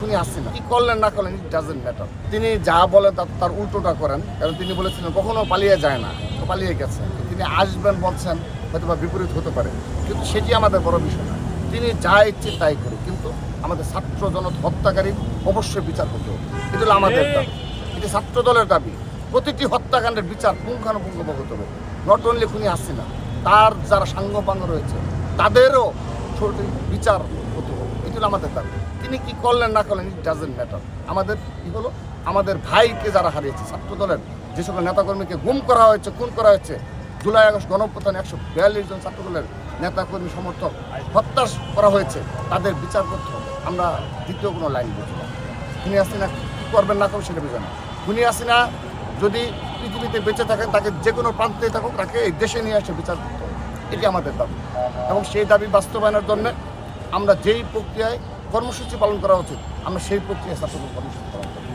খুনি হাসিনা কি করলেন না করলেন ইট ডাজন্ট ম্যাটার। তিনি যা বলেন তার উল্টোটা করেন, কারণ তিনি বলেছিলেন কখনো পালিয়ে যায় না, তো পালিয়ে গেছে। তিনি আসবেন বলছেন, হয়তো বা বিপরীত হতে পারে, কিন্তু সেটি আমাদের বড় বিষয় না। তিনি যা ইচ্ছে তাই করুক, কিন্তু আমাদের ছাত্র জনতা হত্যাকারী অবশ্যই বিচার করতে হবে। এটা হলো আমাদের দাবি, এটি ছাত্র দলের দাবি। প্রতিটি হত্যাকাণ্ডের বিচার পুঙ্খানুপুঙ্খভাবে হতে হবে। নট অনলি খুনি হাসিনা, তার যারা সাঙ্গপাঙ্গ রয়েছে তাদেরও বিচার হতে হবে। এটি হলো আমাদের দাবি। তিনি কি করলেন না করলেন ইট ডাজন্ট ম্যাটার। আমাদের কি হলো, আমাদের ভাইকে যারা হারিয়েছে, ছাত্র দলের যে সকল নেতাকর্মীকে গুম করা হয়েছে, খুন করা হয়েছে, জুলাই আগস্ট গণঅভ্যুত্থানে 142 জন ছাত্রদলের নেতাকর্মী সমর্থক হত্যা করা হয়েছে, তাদের বিচার করতে হবে। আমরা দ্বিতীয় কোনো লাইন বুঝি না। খুনি হাসিনা কী করবেন না করবেন সেটা বুঝে না। খুনি হাসিনা যদি পৃথিবীতে বেঁচে থাকেন, তাকে যে কোনো প্রান্তে থাকুক, তাকে এই দেশে নিয়ে এসে বিচার করতে হবে। এটি আমাদের দাবি, এবং সেই দাবি বাস্তবায়নের জন্য আমরা যেই প্রক্রিয়ায় কর্মসূচি পালন করা উচিত, আমরা সেই প্রক্রিয়ায় ছাত্রদের কর্মসূচি পালন করি।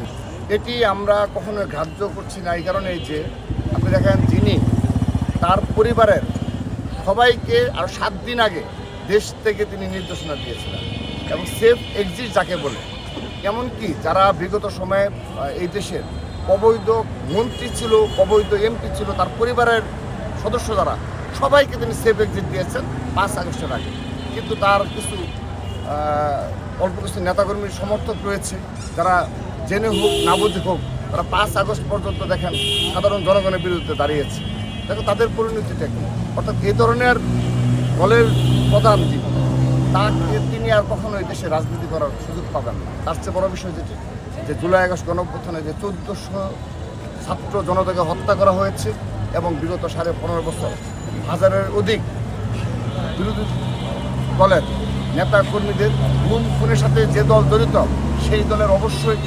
এটি আমরা কখনো গ্রাহ্য করছি না, এই কারণে যে আপনি দেখেন, যিনি তার পরিবারের সবাইকে আর 7 দিন আগে দেশ থেকে তিনি নির্দেশনা দিয়েছিলেন, এবং সেফ এক্সিট যাকে বলে, এমনকি যারা বিগত সময়ে এই দেশের অবৈধ মন্ত্রী ছিল, অবৈধ এমপি ছিল, তার পরিবারের সদস্য যারা, সবাইকে তিনি সেফ এক্সিট দিয়েছেন 5 আগস্টের আগে। কিন্তু তার কিছু অল্প কিছু নেতাকর্মীর সমর্থক রয়েছে, যারা জেনে হোক না বুঝে হোক, তারা 5 আগস্ট পর্যন্ত দেখেন সাধারণ জনগণের বিরুদ্ধে দাঁড়িয়েছে। দেখো তাদের পরিণতিটা কি। অর্থাৎ এই ধরনের দলের প্রধান যিনি, তাকে তিনি আর কখনো এই দেশে রাজনীতি করার সুযোগ পাবেন না। তার চেয়ে বড় বিষয় যেটি, যে জুলাই আগস্ট গণঅভ্যুত্থানে যে 1400 ছাত্র জনতাকে হত্যা করা হয়েছে, এবং বিগত 15.5 বছর 1000-এর অধিক বিরোধী দলের নেতা কর্মীদের গুম খুনের সাথে যে দল জড়িত, সেই দলের অবশ্যই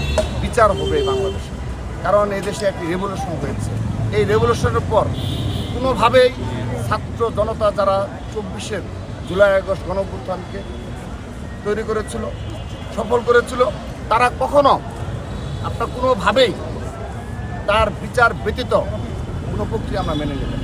বিচার হবে বাংলাদেশে। কারণ এই দেশে একটি রেভলিউশন হয়েছে। এই রেভলিউশনের পর কোনোভাবেই ছাত্র জনতা যারা 24-এর জুলাই আগস্ট গণঅভ্যুত্থানকে তৈরি করেছিল, সফল করেছিল, তারা কখনো আপনার কোনোভাবেই তার বিচার ব্যতীত কোনো প্রক্রিয়া আমরা মেনে নেবেন।